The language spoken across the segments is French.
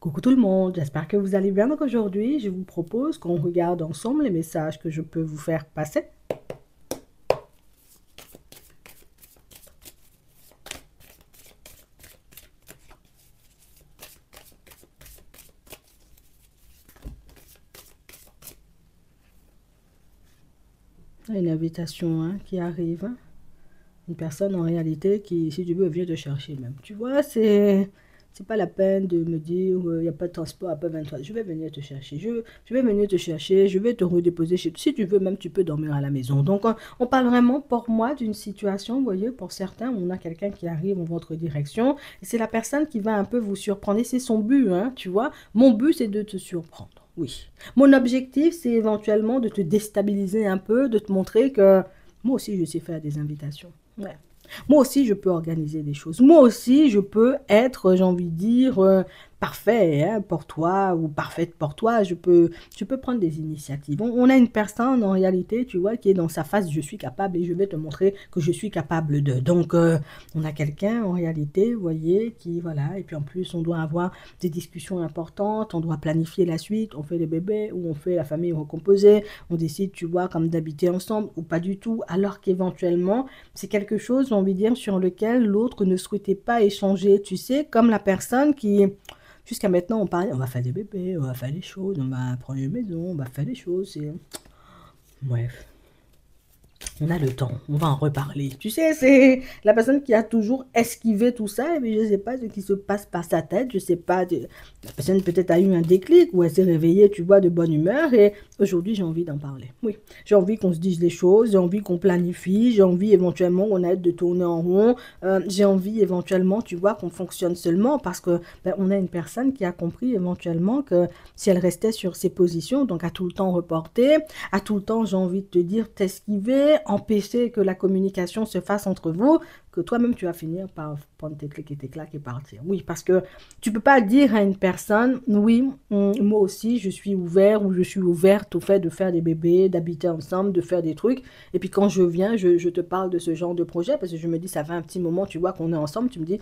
Coucou tout le monde, j'espère que vous allez bien. Donc aujourd'hui, je vous propose qu'on regarde ensemble les messages que je peux vous faire passer. Une invitation qui arrive. Une personne en réalité qui, si tu veux, vient te chercher même. Tu vois, c'est pas la peine de me dire il n'y a pas de transport après 23. Je vais venir te chercher. Je vais venir te chercher. Je vais te redéposer chez toi. Si tu veux, même tu peux dormir à la maison. Donc, on parle vraiment pour moi d'une situation, vous voyez, pour certains, on a quelqu'un qui arrive en votre direction. Et c'est la personne qui va un peu vous surprendre. Et c'est son but, tu vois. Mon but, c'est de te surprendre. Oui. Mon objectif, c'est éventuellement de te déstabiliser un peu, de te montrer que moi aussi, je sais faire des invitations. Ouais. Moi aussi, je peux organiser des choses. Moi aussi, je peux être, j'ai envie de dire, parfait pour toi ou parfaite pour toi. Je peux prendre des initiatives. On a une personne, en réalité, tu vois, qui est dans sa phase, je suis capable et je vais te montrer que je suis capable de. Donc, on a quelqu'un, en réalité, vous voyez, qui, voilà. Et puis, en plus, on doit avoir des discussions importantes. On doit planifier la suite. On fait les bébés ou on fait la famille recomposée. On décide, tu vois, comme d'habiter ensemble ou pas du tout. Alors qu'éventuellement, c'est quelque chose, j'ai envie de dire, sur lequel l'autre ne souhaitait pas échanger. Tu sais, comme la personne qui, jusqu'à maintenant, on parlait, on va faire des bébés, on va faire des choses, on va prendre une maison, on va faire des choses. Bref. On a le temps, on va en reparler. Tu sais, c'est la personne qui a toujours esquivé tout ça, mais je ne sais pas ce qui se passe par sa tête, je ne sais pas, la personne peut-être a eu un déclic ou elle s'est réveillée, tu vois, de bonne humeur et aujourd'hui j'ai envie d'en parler. Oui, j'ai envie qu'on se dise les choses, j'ai envie qu'on planifie, j'ai envie éventuellement qu'on arrête de tourner en rond, j'ai envie éventuellement, tu vois, qu'on fonctionne seulement parce que on a une personne qui a compris éventuellement que si elle restait sur ses positions, donc à tout le temps reporter, à tout le temps, j'ai envie de te dire, t'esquiver, empêcher que la communication se fasse entre vous, que toi-même, tu vas finir par prendre tes clics et tes claques et partir. Oui, parce que tu peux pas dire à une personne, oui, moi aussi, je suis ouvert ou je suis ouverte au fait de faire des bébés, d'habiter ensemble, de faire des trucs. Et puis quand je viens, je te parle de ce genre de projet parce que je me dis, ça fait un petit moment, tu vois, qu'on est ensemble, tu me dis,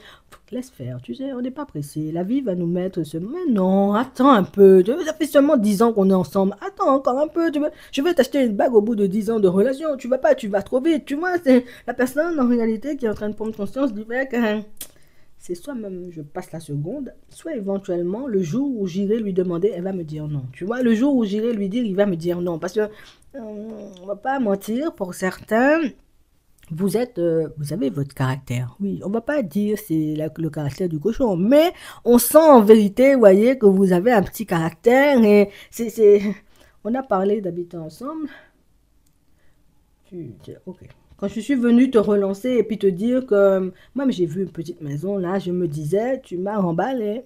laisse faire, tu sais, on n'est pas pressé. La vie va nous mettre ce... Mais non, attends un peu. Ça fait seulement 10 ans qu'on est ensemble. Attends encore un peu. Je vais t'acheter une bague au bout de 10 ans de relation. Tu vas pas, tu vas trop vite. Tu vois, c'est la personne en réalité qui est en train de prendre conscience du fait que c'est soit même je passe la seconde, soit éventuellement le jour où j'irai lui demander, elle va me dire non. Tu vois, le jour où j'irai lui dire, il va me dire non. Parce que on va pas mentir, pour certains, vous avez votre caractère. Oui, on va pas dire c'est le caractère du cochon, mais on sent en vérité, vous voyez, que vous avez un petit caractère et on a parlé d'habiter ensemble. Ok. Quand je suis venue te relancer et puis te dire que moi j'ai vu une petite maison là, je me disais, tu m'as remballé.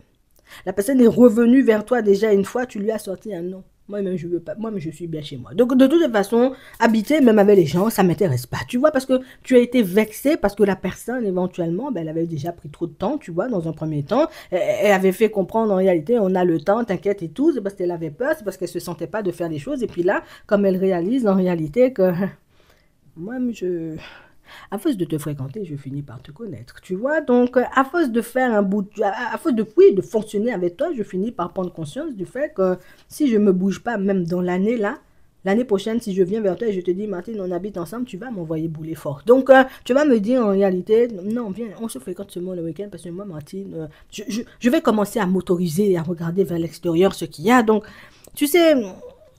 La personne est revenue vers toi déjà une fois, tu lui as sorti un non. Moi-même, je veux pas. Moi-même, je suis bien chez moi. Donc, de toute façon, habiter même avec les gens, ça ne m'intéresse pas. Tu vois, parce que tu as été vexé, parce que la personne, éventuellement, elle avait déjà pris trop de temps, tu vois, dans un premier temps. Elle avait fait comprendre, en réalité, on a le temps, t'inquiète et tout. C'est parce qu'elle avait peur, c'est parce qu'elle ne se sentait pas de faire des choses. Et puis là, comme elle réalise, en réalité, que moi-même, à force de te fréquenter, je finis par te connaître, tu vois. Donc, à force de faire un bout, à force de, oui, de fonctionner avec toi, je finis par prendre conscience du fait que si je me bouge pas, même dans l'année là, l'année prochaine, si je viens vers toi et je te dis, Martine, on habite ensemble, tu vas m'envoyer bouler fort. Donc, tu vas me dire en réalité, non, viens, on se fréquente seulement le week-end parce que moi, Martine, je vais commencer à m'autoriser et à regarder vers l'extérieur ce qu'il y a. Donc, tu sais,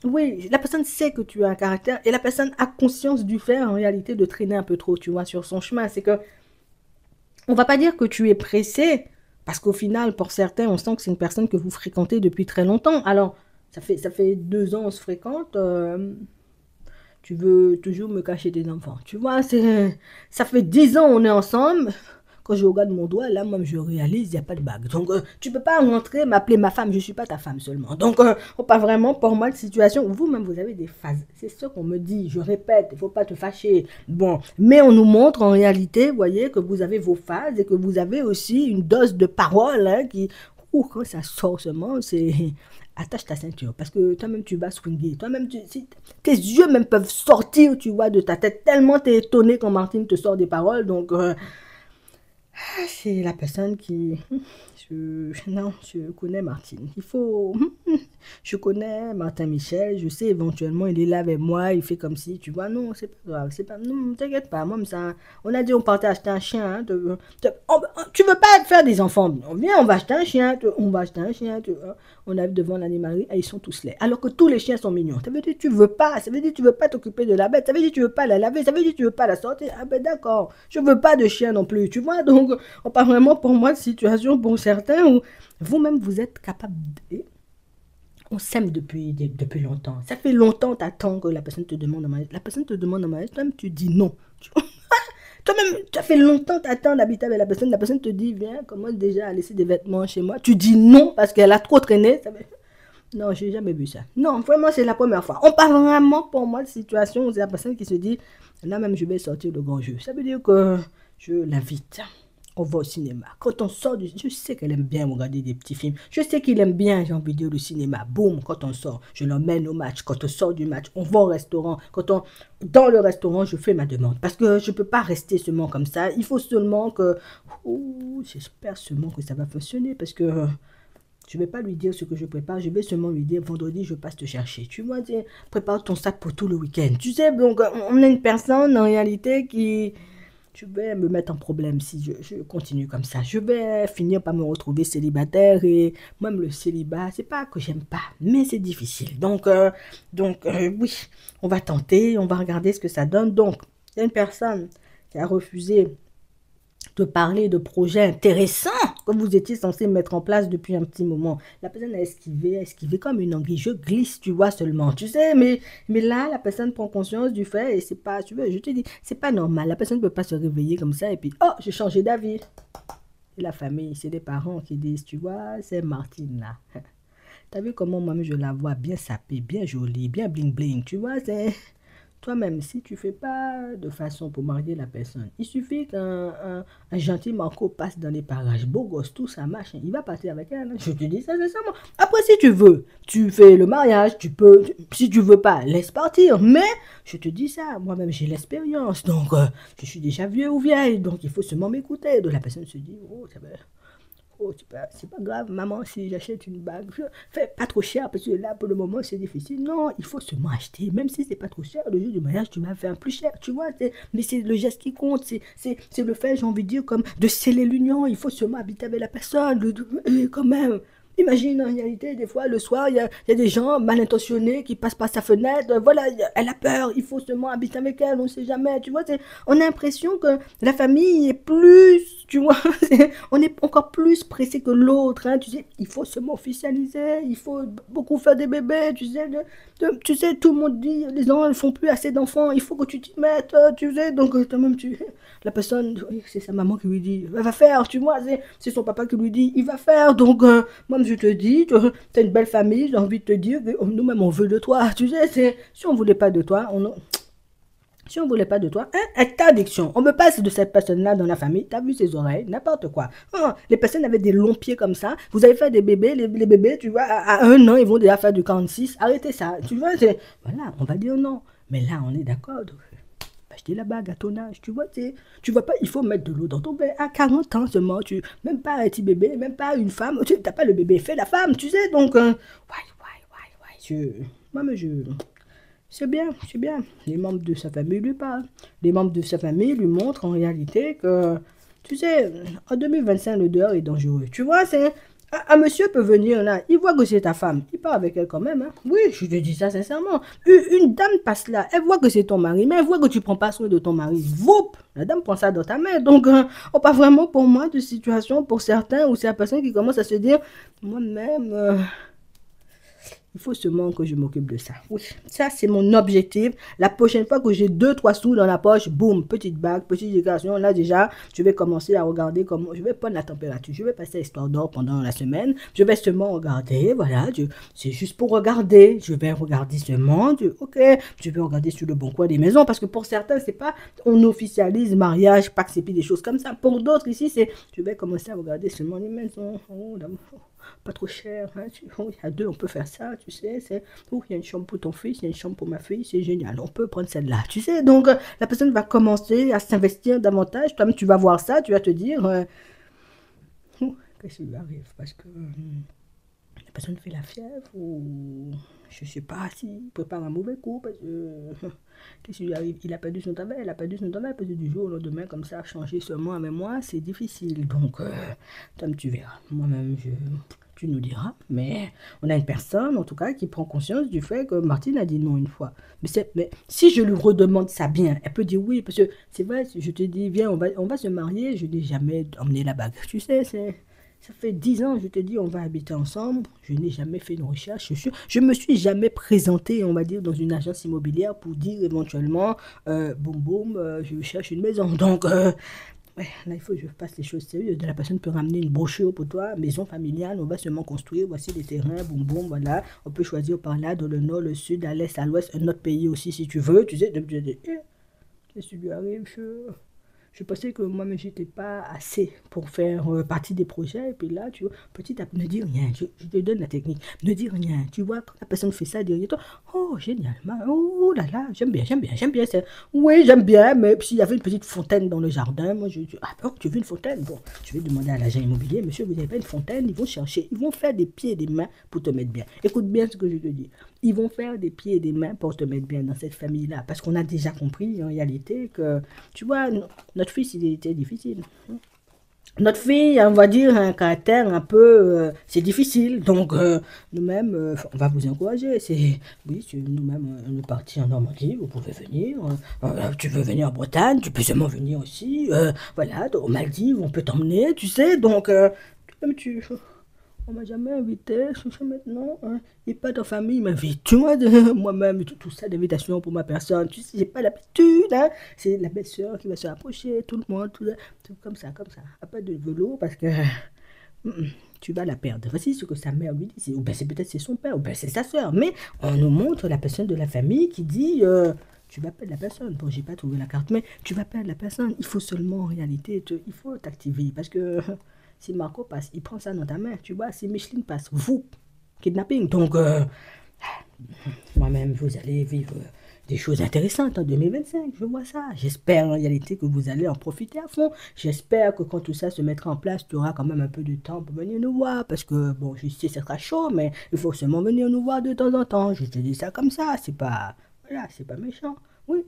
oui, la personne sait que tu as un caractère et la personne a conscience du fait en réalité de traîner un peu trop, tu vois, sur son chemin. C'est que on va pas dire que tu es pressé parce qu'au final, pour certains, on sent que c'est une personne que vous fréquentez depuis très longtemps. Alors, ça fait 2 ans on se fréquente. Tu veux toujours me cacher tes enfants. Tu vois, ça fait 10 ans on est ensemble. Quand je regarde mon doigt, là, moi, je réalise, il n'y a pas de bague. Donc, tu ne peux pas rentrer, m'appeler ma femme. Je ne suis pas ta femme seulement. Donc, pas vraiment pour moi de situation où vous-même, vous avez des phases. C'est ce qu'on me dit. Je répète, il ne faut pas te fâcher. Bon, mais on nous montre en réalité, vous voyez, que vous avez vos phases et que vous avez aussi une dose de parole qui, quand ça sort seulement, c'est attache ta ceinture parce que toi-même tu vas swinger. Toi-même, si tes yeux même peuvent sortir, tu vois, de ta tête tellement tu es étonné quand Martine te sort des paroles. Donc, C'est la personne qui... Non, je connais Martine. Il faut... Je connais Martin Michel. Je sais éventuellement, il est là avec moi. Il fait comme si, tu vois, non, c'est pas grave. C'est pas... Non, t'inquiète pas. Moi, ça... On a dit on partait acheter un chien. Hein, tu veux pas faire des enfants? Viens, on va acheter un chien. On va acheter un chien. On arrive devant l'animalerie et ils sont tous laids. Alors que tous les chiens sont mignons. Ça veut dire que tu veux pas. Ça veut dire que tu veux pas t'occuper de la bête. Ça veut dire que tu veux pas la laver. Ça veut dire que tu veux pas la sortir. Ah ben d'accord. Je veux pas de chien non plus. Tu vois, donc on parle vraiment pour moi de situation pour certains où vous-même vous êtes capable de... On s'aime depuis longtemps. Ça fait longtemps que tu attends que la personne te demande en mariage. La personne te demande en mariage, toi-même tu dis non. Toi-même, ça fait longtemps que tu attends d'habiter avec la personne te dit, viens, commence déjà à laisser des vêtements chez moi. Tu dis non parce qu'elle a trop traîné. Non, j'ai jamais vu ça. Non, vraiment, c'est la première fois. On parle vraiment pour moi de situation où c'est la personne qui se dit, là même, je vais sortir le grand jeu. Ça veut dire que je l'invite. On va au cinéma. Quand on sort du... Je sais qu'elle aime bien regarder des petits films. Je sais qu'il aime bien, j'ai envie de dire, le cinéma. Boum, quand on sort, je l'emmène au match. Quand on sort du match, on va au restaurant. Dans le restaurant, je fais ma demande. Parce que je ne peux pas rester seulement comme ça. Il faut seulement que... J'espère seulement que ça va fonctionner. Parce que... Je ne vais pas lui dire ce que je prépare, je vais seulement lui dire vendredi, je passe te chercher. Tu vois, prépare ton sac pour tout le week-end. Tu sais, donc, on a une personne en réalité qui... Je vais me mettre en problème si je continue comme ça. Je vais finir par me retrouver célibataire et même le célibat, c'est pas que j'aime pas, mais c'est difficile. Oui, on va tenter, on va regarder ce que ça donne. Donc, il y a une personne qui a refusé de parler de projets intéressants que vous étiez censé mettre en place depuis un petit moment. La personne a esquivé comme une anguille. Je glisse, tu vois seulement. Tu sais, mais là, la personne prend conscience du fait et c'est pas, tu vois, je te dis, c'est pas normal. La personne ne peut pas se réveiller comme ça et puis, oh, j'ai changé d'avis. Et la famille, c'est des parents qui disent, tu vois, c'est Martine là. T'as vu comment moi je la vois bien sapée, bien jolie, bien bling bling, tu vois, c'est... Toi-même, si tu ne fais pas de façon pour marier la personne, il suffit qu'un gentil Marco passe dans les parages, beau gosse, tout ça, machin, il va partir avec elle. Hein. Je te dis ça sincèrement. Après, si tu veux, tu fais le mariage, tu peux, si tu veux pas, laisse partir. Mais, je te dis ça, moi-même, j'ai l'expérience. Donc, je suis déjà vieux ou vieille, donc il faut seulement m'écouter. Donc, la personne se dit, oh, ça va... Oh, c'est pas grave, maman, si j'achète une bague, fais pas trop cher, parce que là, pour le moment, c'est difficile. Non, il faut seulement acheter, même si c'est pas trop cher, le jour du mariage, tu vas faire plus cher, tu vois. Mais c'est le geste qui compte, c'est le fait, j'ai envie de dire, comme de sceller l'union. Il faut seulement habiter avec la personne, quand même. Imagine, en réalité, des fois, le soir, il y a des gens mal intentionnés qui passent par sa fenêtre. Voilà, elle a peur, il faut seulement habiter avec elle, on ne sait jamais. Tu vois, on a l'impression que la famille est plus, tu vois, on est encore plus pressé que l'autre. Hein, tu sais, il faut seulement officialiser, il faut beaucoup faire des bébés. Tu sais, tout le monde dit, les gens ne font plus assez d'enfants, il faut que tu t'y mettes, tu sais. Donc, toi-même, la personne, c'est sa maman qui lui dit, elle va faire, tu vois, c'est son papa qui lui dit, il va faire. Donc, moi, je te dis, tu as une belle famille, j'ai envie de te dire, nous-mêmes, on veut de toi. Tu sais, si on ne voulait pas de toi, si on ne voulait pas de toi, interdiction. On me passe de cette personne-là dans la famille. T'as vu ses oreilles, n'importe quoi. Les personnes avaient des longs pieds comme ça. Vous avez fait des bébés, les bébés, tu vois, à 1 an, ils vont déjà faire du 46. Arrêtez ça. Tu vois, voilà, on va dire non. Mais là, on est d'accord. Acheter la bague à ton âge, tu vois pas, il faut mettre de l'eau dans ton bain. À 40 ans seulement, même pas un petit bébé, même pas une femme, tu n'as pas le bébé, fais la femme, tu sais, donc, moi, mais c'est bien, c'est bien. Les membres de sa famille lui parlent. Les membres de sa famille lui montrent en réalité que, tu sais, en 2025, le dehors est dangereux. Tu vois, un monsieur peut venir là, il voit que c'est ta femme, il part avec elle quand même. Hein. Oui, je te dis ça sincèrement. Une dame passe là, elle voit que c'est ton mari, mais elle voit que tu prends pas soin de ton mari. Voup, la dame prend ça dans ta main. Donc, on parle vraiment pour moi de situation pour certains où c'est la personne qui commence à se dire, moi-même... il faut seulement que je m'occupe de ça. Oui, ça c'est mon objectif. La prochaine fois que j'ai 2-3 sous dans la poche, boum, petite bague, petite décoration. Là déjà, je vais commencer à regarder comment... Je vais prendre la température. Je vais passer à Histoire d'Or pendant la semaine. Je vais seulement regarder, voilà. C'est juste pour regarder. Je vais regarder seulement. Ok, je vais regarder sur le bon coin des maisons. Parce que pour certains, c'est pas... On officialise mariage, pax et puis des choses comme ça. Pour d'autres ici, c'est... Je vais commencer à regarder seulement les maisons. Oh, pas trop cher. Hein, il y a 2, on peut faire ça. tu sais, c'est, oh, il y a une chambre pour ton fils, il y a une chambre pour ma fille, c'est génial, on peut prendre celle-là, tu sais. Donc, la personne va commencer à s'investir davantage. Toi-même, tu vas voir ça, tu vas te dire, oh, qu'est-ce qui lui arrive? Parce que la personne fait la fièvre ou je sais pas s'il prépare un mauvais coup parce que qu'est-ce qui lui arrive? Il a perdu son travail, elle a perdu son travail parce que du jour au lendemain, comme ça, changer seulement avec moi, c'est difficile. Donc, toi, tu verras. Moi-même, tu nous diras. Mais on a une personne, en tout cas, qui prend conscience du fait que Martine a dit non une fois. Mais si je lui redemande ça bien, elle peut dire oui. Parce que c'est vrai, si je te dis, viens, on va se marier, je n'ai jamais emmené la bague. Tu sais, ça fait 10 ans, je te dis, on va habiter ensemble. Je n'ai jamais fait une recherche. Je me suis jamais présenté, on va dire, dans une agence immobilière pour dire éventuellement, boum boum, je cherche une maison. Donc, ouais, là, il faut que je fasse les choses sérieuses. La personne peut ramener une brochure pour toi, maison familiale, on va seulement construire, voici les terrains, boum boum, voilà. On peut choisir par là, dans le nord, le sud, à l'est, à l'ouest, un autre pays aussi si tu veux. Tu sais, qu'est-ce qui lui arrive, je pensais que moi-même, j'étais pas assez pour faire partie des projets. Et puis là, tu vois, petit à petit, ne dis rien. Je te donne la technique. Ne dis rien. Tu vois, quand la personne fait ça derrière toi, oh, génial. Oh là là, j'aime bien, j'aime bien, j'aime bien. Oui, j'aime bien, mais s'il y avait une petite fontaine dans le jardin, moi, ah, bon, tu veux une fontaine? Bon, je vais demander à l'agent immobilier, monsieur, vous n'avez pas une fontaine? Ils vont chercher, ils vont faire des pieds et des mains pour te mettre bien. Écoute bien ce que je te dis. Ils vont faire des pieds et des mains pour te mettre bien dans cette famille-là. Parce qu'on a déjà compris, en réalité, que, tu vois, notre fils, il était difficile. Notre fille, on va dire, a un caractère un peu... c'est difficile. Donc, nous-mêmes, on va vous encourager. Oui, nous-mêmes, on est partis en Normandie, vous pouvez venir. Tu veux venir en Bretagne, tu peux seulement venir aussi. Voilà, aux Maldives, on peut t'emmener, tu sais. Donc, tu, on m'a jamais invité, je maintenant, hein, et pas ta famille m'invite. Tu vois, moi-même, tout ça d'invitation pour ma personne. Tu sais, j'ai pas l'habitude, hein. C'est la belle-sœur qui va se rapprocher, tout le monde, tout comme ça, comme ça. Pas de velours parce que tu vas la perdre. Voici ce que sa mère lui dit. Ou bien c'est peut-être c'est son père, ou bien c'est sa soeur. Mais on nous montre la personne de la famille qui dit tu vas perdre la personne. Bon, j'ai pas trouvé la carte, mais tu vas perdre la personne. Il faut seulement en réalité, il faut t'activer parce que. Si Marco passe, il prend ça dans ta main, tu vois. Si Micheline passe, vous, kidnapping. Donc, moi-même, vous allez vivre des choses intéressantes en 2025, je vois ça. J'espère en réalité que vous allez en profiter à fond. J'espère que quand tout ça se mettra en place, tu auras quand même un peu de temps pour venir nous voir. Parce que, bon, je sais, ça sera chaud, mais il faut seulement venir nous voir de temps en temps. Je te dis ça comme ça, c'est pas, voilà, c'est pas méchant. Oui.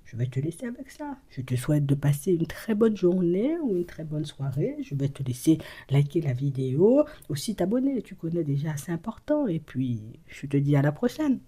Je vais te laisser avec ça. Je te souhaite de passer une très bonne journée ou une très bonne soirée. Je vais te laisser liker la vidéo, aussi t'abonner. Tu connais déjà, c'est important. Et puis, je te dis à la prochaine.